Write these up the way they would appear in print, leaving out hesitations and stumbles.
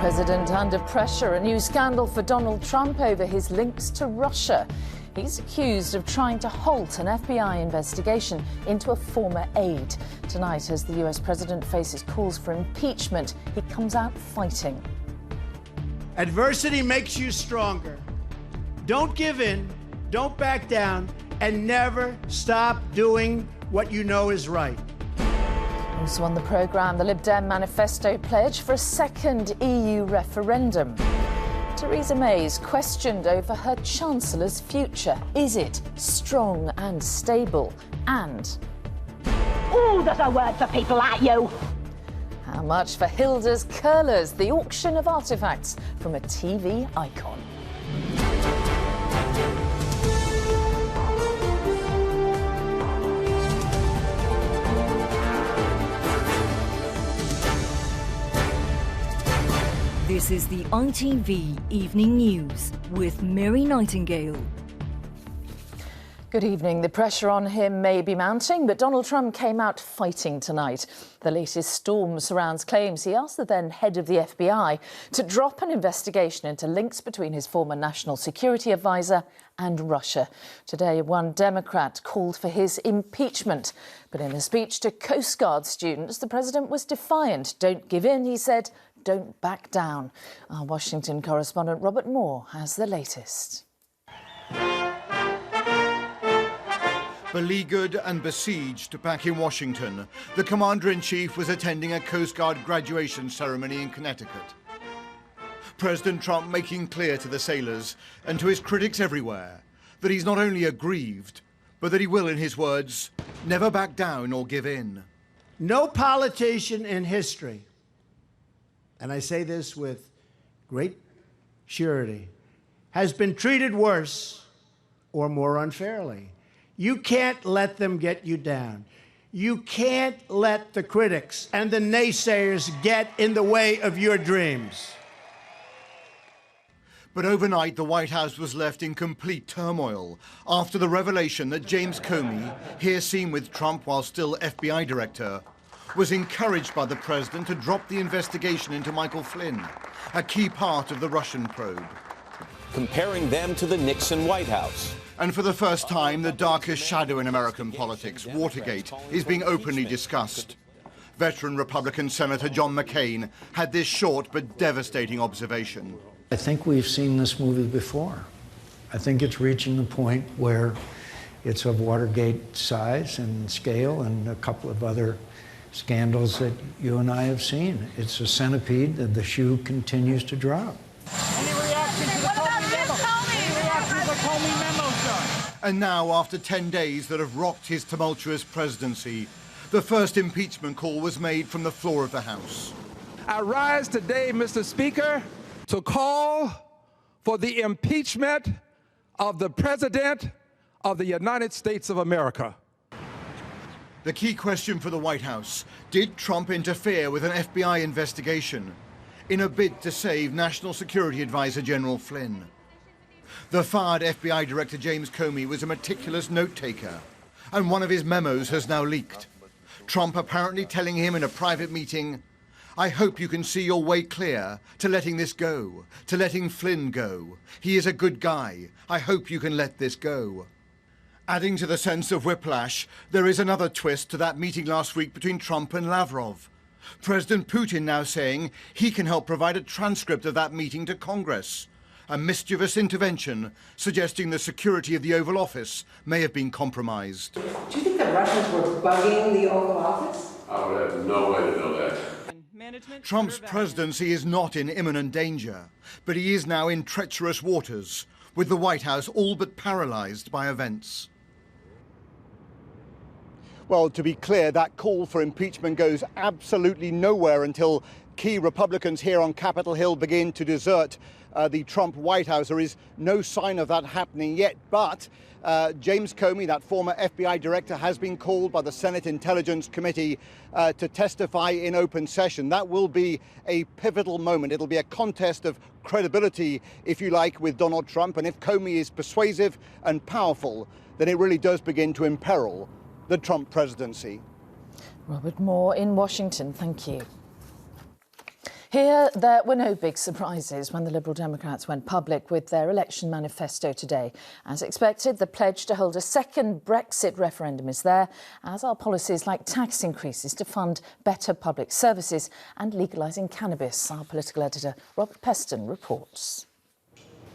President under pressure. A new scandal for Donald Trump over his links to Russia. He's accused of trying to halt an FBI investigation into a former aide. Tonight, as the US president faces calls for impeachment, he comes out fighting. Adversity makes you stronger. Don't give in, don't back down, and never stop doing what you know is right. Also on the programme, the Lib Dem manifesto pledge for a second EU referendum. Theresa May is questioned over her Chancellor's future. Is it strong and stable? And Oh, there's a word for people like you. how much for Hilda's Curlers, the auction of artefacts from a TV icon? This is the ITV Evening News with Mary Nightingale. Good evening. The pressure on him may be mounting, but Donald Trump came out fighting tonight. The latest storm surrounds claims he asked the then head of the FBI to drop an investigation into links between his former national security advisor and Russia. Today, one Democrat called for his impeachment. But in a speech to Coast Guard students, the president was defiant. Don't give in, he said. Don't back down. Our Washington correspondent Robert Moore has the latest. Beleaguered and besieged back in Washington, the Commander-in-Chief was attending a Coast Guard graduation ceremony in Connecticut. President Trump making clear to the sailors and to his critics everywhere that he's not only aggrieved, but that he will, in his words, never back down or give in. No politician in history, and I say this with great surety, has been treated worse or more unfairly. You can't let them get you down. You can't let the critics and the naysayers get in the way of your dreams. But overnight, the White House was left in complete turmoil after the revelation that James Comey, here seen with Trump while still FBI director, was encouraged by the president to drop the investigation into Michael Flynn, a key part of the Russian probe. Comparing them to the Nixon White House. And for the first time, the darkest shadow in American politics, Watergate, is being openly discussed. Veteran Republican Senator John McCain had this short but devastating observation. I think we've seen this movie before. I think it's reaching the point where it's of Watergate size and scale and a couple of other scandals that you and I have seen. It's a centipede that the shoe continues to drop. Any reaction to the Comey memo? Any reaction to the Comey memo, sir? And now, after 10 days that have rocked his tumultuous presidency, the first impeachment call was made from the floor of the House. I rise today, Mr. Speaker, to call for the impeachment of the President of the United States of America. The key question for the White House: did Trump interfere with an FBI investigation in a bid to save National Security Advisor General Flynn? The fired FBI Director James Comey was a meticulous note-taker, and one of his memos has now leaked. Trump apparently telling him in a private meeting, "I hope you can see your way clear to letting this go, to letting Flynn go. He is a good guy. I hope you can let this go." Adding to the sense of whiplash, there is another twist to that meeting last week between Trump and Lavrov. President Putin now saying he can help provide a transcript of that meeting to Congress. A mischievous intervention suggesting the security of the Oval Office may have been compromised. Do you think the Russians were bugging the Oval Office? I would have no way to know that. Trump's presidency is not in imminent danger, but he is now in treacherous waters, with the White House all but paralyzed by events. Well, to be clear, that call for impeachment goes absolutely nowhere until key Republicans here on Capitol Hill begin to desert the Trump White House. There is no sign of that happening yet, but James Comey, that former FBI director, has been called by the Senate Intelligence Committee to testify in open session. That will be a pivotal moment. It'll be a contest of credibility, if you like, with Donald Trump. And if Comey is persuasive and powerful, then it really does begin to imperil the Trump presidency. Robert Moore in Washington, thank you. Here, there were no big surprises when the Liberal Democrats went public with their election manifesto today. As expected, the pledge to hold a second Brexit referendum is there, as are policies like tax increases to fund better public services and legalising cannabis. Our political editor, Robert Peston, reports.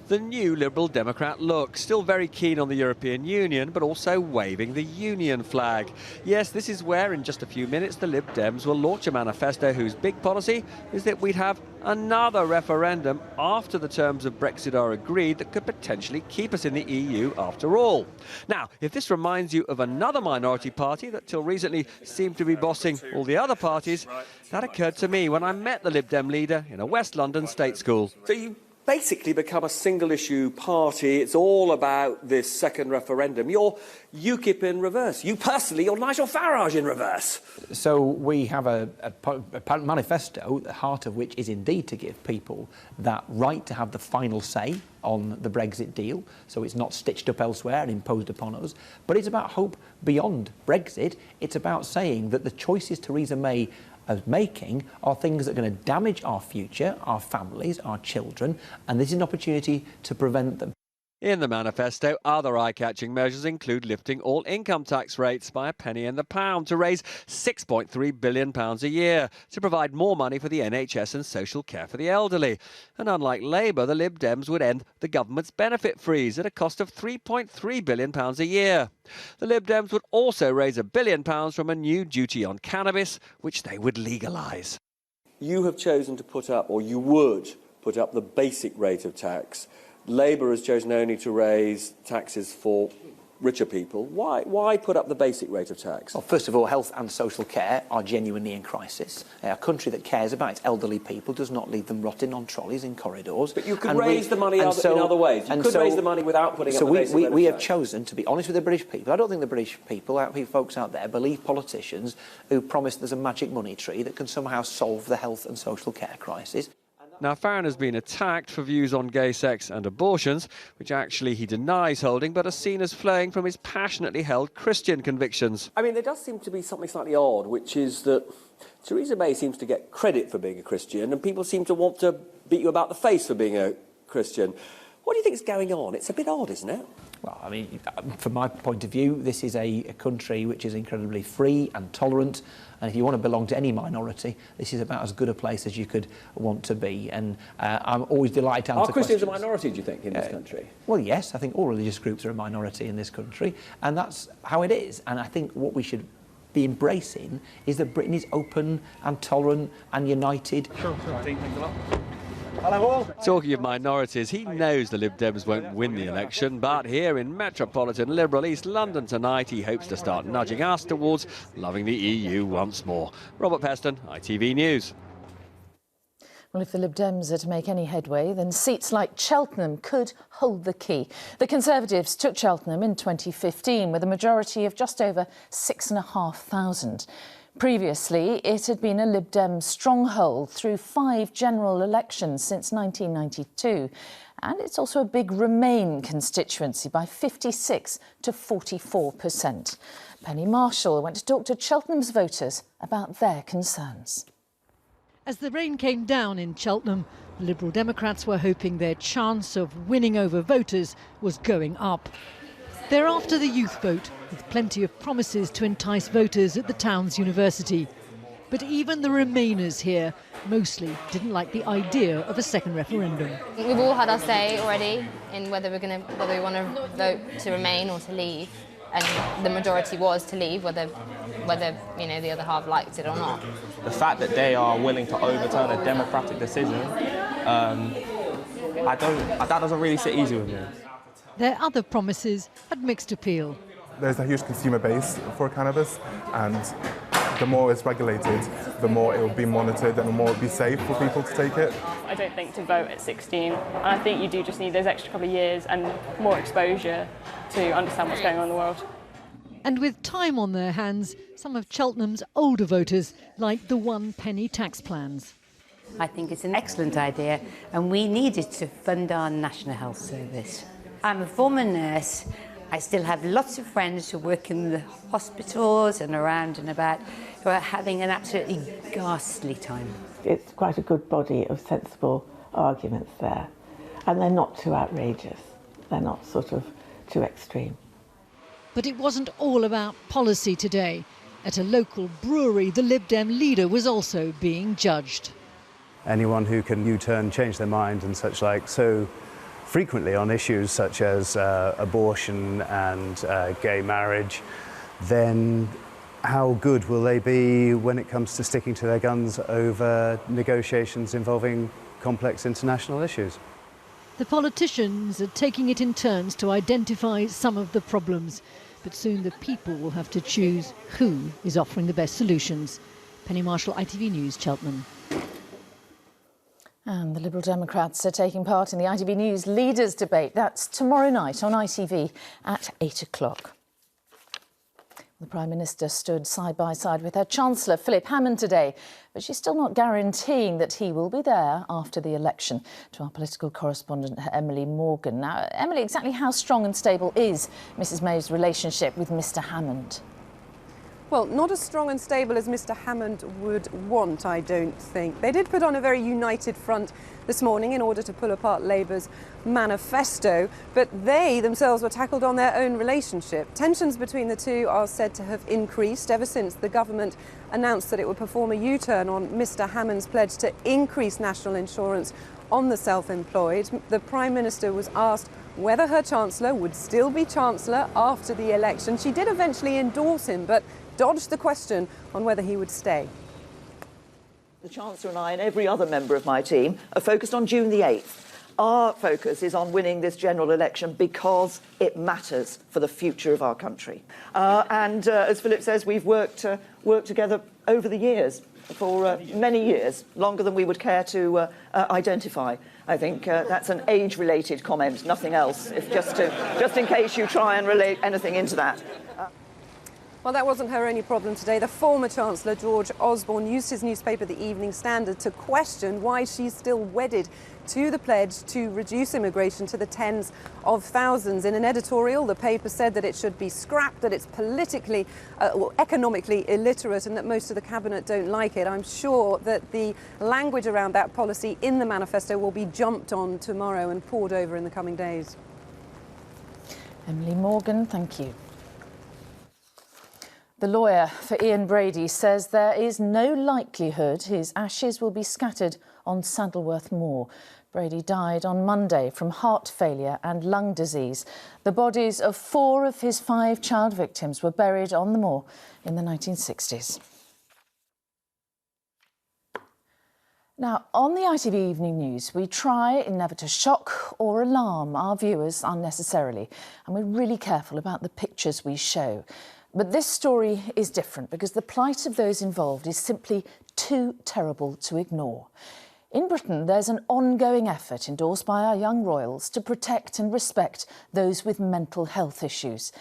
The new Liberal Democrat look, still very keen on the European Union, but also waving the Union flag. Yes, this is where, in just a few minutes, the Lib Dems will launch a manifesto whose big policy is that we'd have another referendum after the terms of Brexit are agreed that could potentially keep us in the EU after all. Now, if this reminds you of another minority party that till recently seemed to be bossing all the other parties, that occurred to me when I met the Lib Dem leader in a West London state school. So you basically become a single-issue party. It's all about this second referendum. You're UKIP in reverse. You personally, you're Nigel Farage in reverse. So we have a manifesto, the heart of which is indeed to give people that right to have the final say on the Brexit deal, so it's not stitched up elsewhere and imposed upon us. But it's about hope beyond Brexit. It's about saying that the choices Theresa May is making are things that are going to damage our future, our families, our children, and this is an opportunity to prevent them. In the manifesto, other eye-catching measures include lifting all income tax rates by a penny in the pound to raise £6.3 billion a year to provide more money for the NHS and social care for the elderly. And unlike Labour, the Lib Dems would end the government's benefit freeze at a cost of £3.3 billion a year. The Lib Dems would also raise £1 billion from a new duty on cannabis, which they would legalise. You have chosen to put up, or you would put up, the basic rate of tax. Labour has chosen only to raise taxes for richer people. Why put up the basic rate of tax? Well, first of all, health and social care are genuinely in crisis. A country that cares about its elderly people does not leave them rotting on trolleys in corridors. But you could raise the money in other ways. You could raise the money without putting up the basic rate of tax. We have chosen to be honest with the British people. I don't think the British people, folks out there, believe politicians who promise there's a magic money tree that can somehow solve the health and social care crisis. Now, Farron has been attacked for views on gay sex and abortions, which actually he denies holding, but are seen as flowing from his passionately held Christian convictions. I mean, there does seem to be something slightly odd, which is that Theresa May seems to get credit for being a Christian, and people seem to want to beat you about the face for being a Christian. What do you think is going on? It's a bit odd, isn't it? Well, I mean, from my point of view, this is a country which is incredibly free and tolerant. And if you want to belong to any minority, this is about as good a place as you could want to be. And I'm always delighted to answer questions. Are Christians a minority, do you think, in this country? Well, yes, I think all religious groups are a minority in this country. And that's how it is. And I think what we should be embracing is that Britain is open and tolerant and united. Sure. Thanks a lot. Hello all. Talking of minorities, he knows the Lib Dems won't win the election, but here in metropolitan Liberal East London tonight, he hopes to start nudging us towards loving the EU once more. Robert Peston, ITV News. Well, if the Lib Dems are to make any headway, then seats like Cheltenham could hold the key. The Conservatives took Cheltenham in 2015 with a majority of just over 6,500. Previously, it had been a Lib Dem stronghold through 5 general elections since 1992. And it's also a big Remain constituency by 56 to 44%. Penny Marshall went to talk to Cheltenham's voters about their concerns. As the rain came down in Cheltenham, the Liberal Democrats were hoping their chance of winning over voters was going up. They're after the youth vote, with plenty of promises to entice voters at the town's university. But even the Remainers here mostly didn't like the idea of a second referendum. We've all had our say already in whether we want to vote to remain or to leave, and the majority was to leave, whether the other half liked it or not. The fact that they are willing to overturn a democratic decision, that doesn't really sit easy with me. Their other promises had mixed appeal. There's a huge consumer base for cannabis, and the more it's regulated, the more it will be monitored and the more it will be safe for people to take it. I don't think to vote at 16, and I think you do just need those extra couple of years and more exposure to understand what's going on in the world. And with time on their hands, some of Cheltenham's older voters like the 1 penny tax plans. I think it's an excellent idea, and we need it to fund our National Health Service. I'm a former nurse. I still have lots of friends who work in the hospitals and around and about who are having an absolutely ghastly time. it's quite a good body of sensible arguments there. And they're not too outrageous. They're not sort of too extreme. But it wasn't all about policy today. At a local brewery, the Lib Dem leader was also being judged. Anyone who can U-turn, change their mind and such like so frequently on issues such as abortion and gay marriage, then how good will they be when it comes to sticking to their guns over negotiations involving complex international issues? The politicians are taking it in turns to identify some of the problems, but soon the people will have to choose who is offering the best solutions. Penny Marshall, ITV News, Cheltenham. And the Liberal Democrats are taking part in the ITV News Leaders Debate. That's tomorrow night on ITV at 8 o'clock. The Prime Minister stood side by side with her Chancellor, Philip Hammond, today, but she's still not guaranteeing that he will be there after the election. To our political correspondent, Emily Morgan. Now, Emily, exactly how strong and stable is Mrs May's relationship with Mr Hammond? Well, not as strong and stable as Mr Hammond would want, I don't think. They did put on a very united front this morning in order to pull apart Labour's manifesto, but they themselves were tackled on their own relationship. Tensions between the two are said to have increased ever since the government announced that it would perform a U-turn on Mr Hammond's pledge to increase national insurance on the self-employed. The Prime Minister was asked whether her Chancellor would still be Chancellor after the election. She did eventually endorse him, but dodged the question on whether he would stay. The Chancellor and I and every other member of my team are focused on June the 8th. Our focus is on winning this general election because it matters for the future of our country. As Philip says, we've worked together over the years, for many years, longer than we would care to identify. I think that's an age-related comment, nothing else, just in case you try and relate anything into that. Well, that wasn't her only problem today. The former Chancellor, George Osborne, used his newspaper, The Evening Standard, to question why she's still wedded to the pledge to reduce immigration to the tens of thousands. In an editorial, the paper said that it should be scrapped, that it's politically or economically illiterate, and that most of the cabinet don't like it. I'm sure that the language around that policy in the manifesto will be jumped on tomorrow and pored over in the coming days. Emily Morgan, thank you. The lawyer for Ian Brady says there is no likelihood his ashes will be scattered on Saddleworth Moor. Brady died on Monday from heart failure and lung disease. The bodies of 4 of his 5 child victims were buried on the moor in the 1960s. Now, on the ITV Evening News, we try never to shock or alarm our viewers unnecessarily, and we're really careful about the pictures we show. But this story is different because the plight of those involved is simply too terrible to ignore. In Britain, there's an ongoing effort endorsed by our young royals to protect and respect those with mental health issues.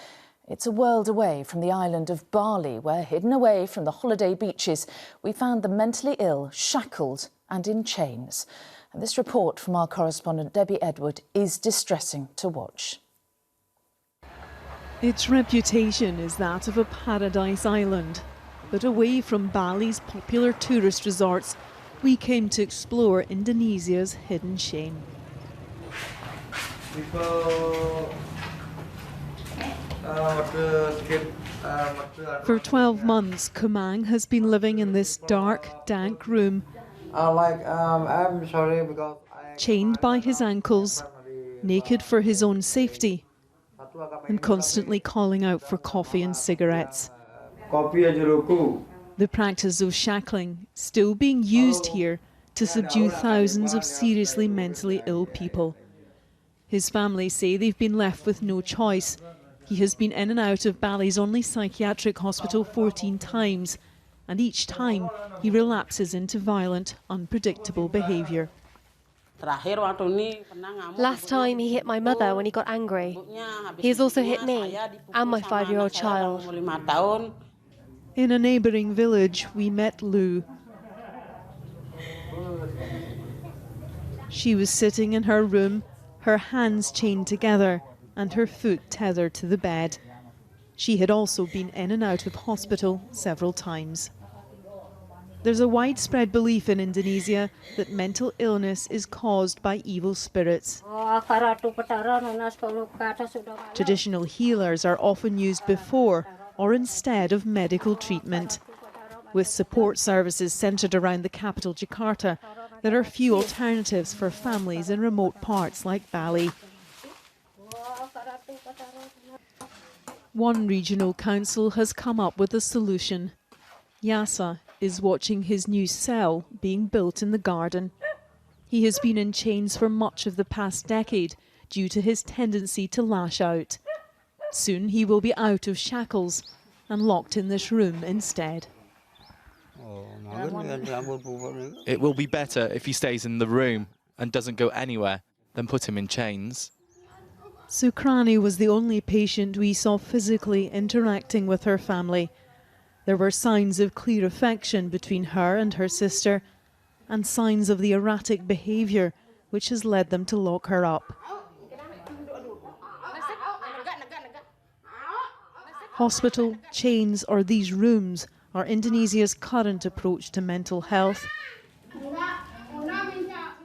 It's a world away from the island of Bali, where, hidden away from the holiday beaches, we found the mentally ill shackled and in chains. And this report from our correspondent Debbie Edward is distressing to watch. Its reputation is that of a paradise island, but away from Bali's popular tourist resorts, we came to explore Indonesia's hidden shame. For 12 months, Kumang has been living in this dark, dank room, I'm sorry because chained by his ankles, naked for his own safety, and constantly calling out for coffee and cigarettes. The practice of shackling still being used here to subdue thousands of seriously mentally ill people. His family say they've been left with no choice. He has been in and out of Bali's only psychiatric hospital 14 times, and each time he relapses into violent, unpredictable behaviour. Last time he hit my mother when he got angry. He has also hit me and my 5-year-old child. In a neighbouring village, we met Lou. She was sitting in her room, her hands chained together and her foot tethered to the bed. She had also been in and out of hospital several times. There's a widespread belief in Indonesia that mental illness is caused by evil spirits. Traditional healers are often used before or instead of medical treatment. With support services centred around the capital Jakarta, there are few alternatives for families in remote parts like Bali. One regional council has come up with a solution. Yasa is watching his new cell being built in the garden. He has been in chains for much of the past decade due to his tendency to lash out. Soon he will be out of shackles and locked in this room instead. It will be better if he stays in the room and doesn't go anywhere than put him in chains. Sukrani was the only patient we saw physically interacting with her family. There were signs of clear affection between her and her sister, and signs of the erratic behaviour which has led them to lock her up. Hospital, chains or these rooms are Indonesia's current approach to mental health.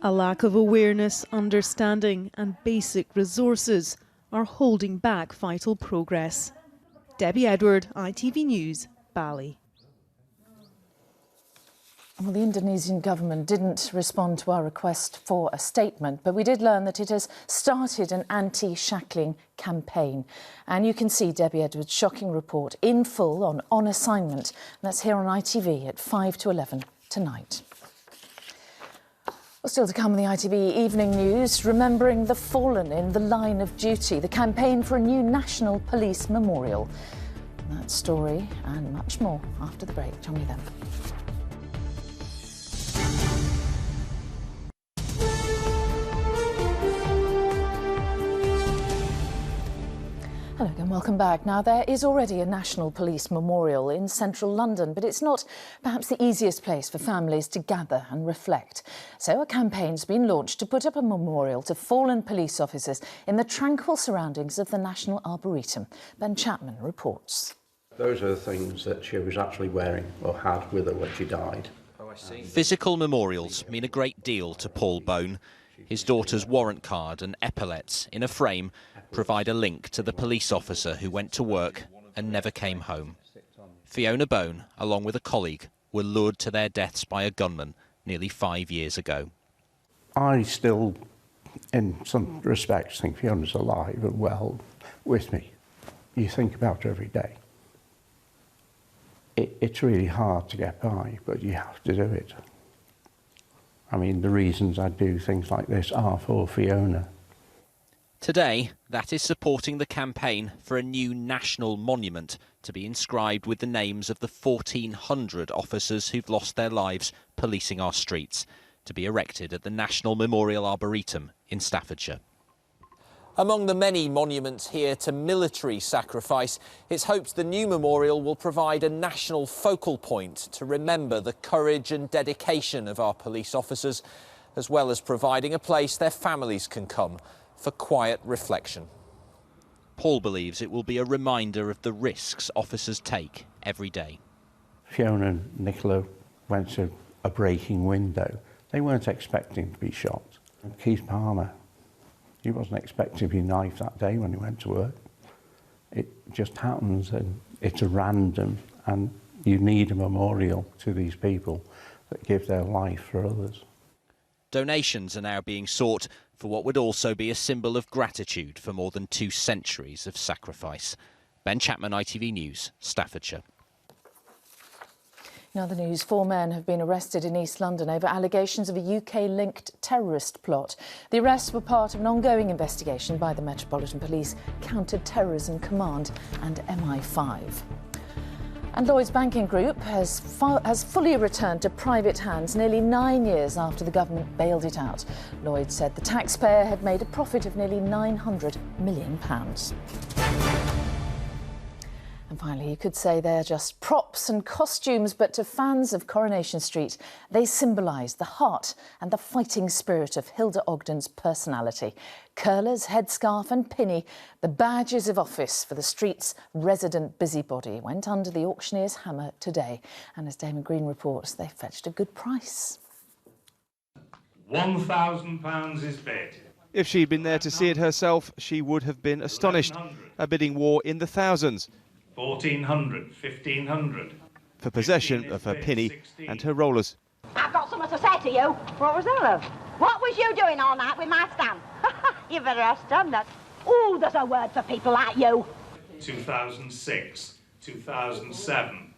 A lack of awareness, understanding and basic resources are holding back vital progress. Debbie Edward, ITV News, Bali. Well, the Indonesian government didn't respond to our request for a statement, but we did learn that it has started an anti-shackling campaign. And you can see Debbie Edwards' shocking report in full on assignment. And that's here on ITV at 5 to 11 tonight. Well, still to come in the ITV Evening News, remembering the fallen in the line of duty, the campaign for a new National Police Memorial. That story and much more after the break. Join me then. Hello and welcome back. Now, there is already a National Police Memorial in central London, but it's not perhaps the easiest place for families to gather and reflect. So a campaign's been launched to put up a memorial to fallen police officers in the tranquil surroundings of the National Arboretum. Ben Chapman reports. Those are the things that she was actually wearing or had with her when she died. Physical memorials mean a great deal to Paul Bone. His daughter's warrant card and epaulets in a frame provide a link to the police officer who went to work and never came home. Fiona Bone, along with a colleague, were lured to their deaths by a gunman nearly 5 years ago. I still, in some respects, think Fiona's alive and well with me. You think about her every day. It's really hard to get by, but you have to do it. I mean, the reasons I do things like this are for Fiona. Today, that is supporting the campaign for a new national monument to be inscribed with the names of the 1,400 officers who've lost their lives policing our streets, to be erected at the National Memorial Arboretum in Staffordshire. Among the many monuments here to military sacrifice, it's hoped the new memorial will provide a national focal point to remember the courage and dedication of our police officers, as well as providing a place their families can come for quiet reflection. Paul believes it will be a reminder of the risks officers take every day. Fiona and Nicola went to a breaking window. They weren't expecting to be shot. Keith Palmer, he wasn't expecting to be knifed that day when he went to work. It just happens, and it's a random, and you need a memorial to these people that give their life for others. Donations are now being sought for what would also be a symbol of gratitude for more than 2 centuries of sacrifice. Ben Chapman, ITV News, Staffordshire. In other news, 4 men have been arrested in East London over allegations of a UK-linked terrorist plot. The arrests were part of an ongoing investigation by the Metropolitan Police Counter-Terrorism Command and MI5. And Lloyds Banking Group has fully returned to private hands nearly 9 years after the government bailed it out. Lloyds said the taxpayer had made a profit of nearly £900 million. And finally, you could say they're just props and costumes, but to fans of Coronation Street, they symbolise the heart and the fighting spirit of Hilda Ogden's personality. Curlers, headscarf and pinny, the badges of office for the street's resident busybody, went under the auctioneer's hammer today. And as Damon Green reports, they fetched a good price. £1,000 is bid. If she'd been there to see it herself, she would have been astonished. A bidding war in the thousands. 1,400, 1,500. For possession of her pinny and her rollers. I've got something to say to you. What was that, love? What was you doing all night with my stamp? You better ask Stan that. Oh, there's a word for people like you. 2006, 2007.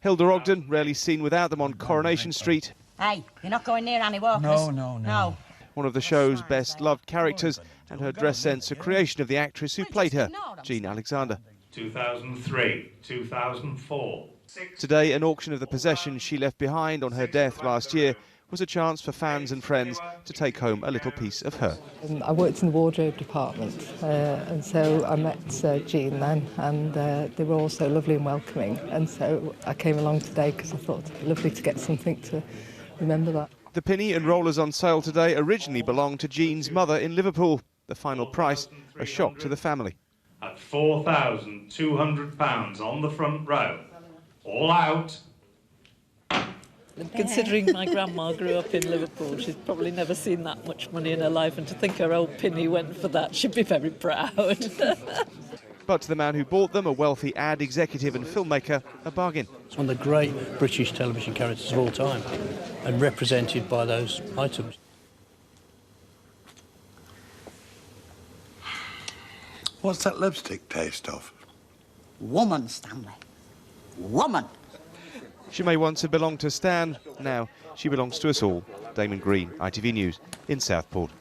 Hilda Ogden, rarely seen without them on Coronation Street. Hey, you're not going near Annie Walker's. No. One of the show's best-loved characters, and her dress sense a creation of the actress who played her, Jean Alexander. 2003, 2004. Today, an auction of the possessions she left behind on her death last year was a chance for fans and friends to take home a little piece of her. I worked in the wardrobe department, and so I met Jean then, and they were all so lovely and welcoming, and so I came along today because I thought it'd be lovely to get something to remember that. The pinny and rollers on sale today originally belonged to Jean's mother in Liverpool. The final price, a shock to the family. At £4,200 on the front row. All out. Considering my grandma grew up in Liverpool, she's probably never seen that much money in her life, and to think her old pinny went for that, she'd be very proud. But to the man who bought them, a wealthy ad executive and filmmaker, a bargain. It's one of the great British television characters of all time, and represented by those items. What's that lipstick taste of? Woman, Stanley. Woman. She may once have belonged to Stan, now she belongs to us all. Damon Green, ITV News in Southport.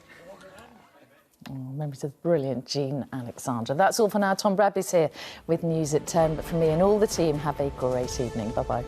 Memories of brilliant Jean Alexander. That's all for now. Tom Bradley's here with news at 10, but from me and all the team, have a great evening. Bye-bye.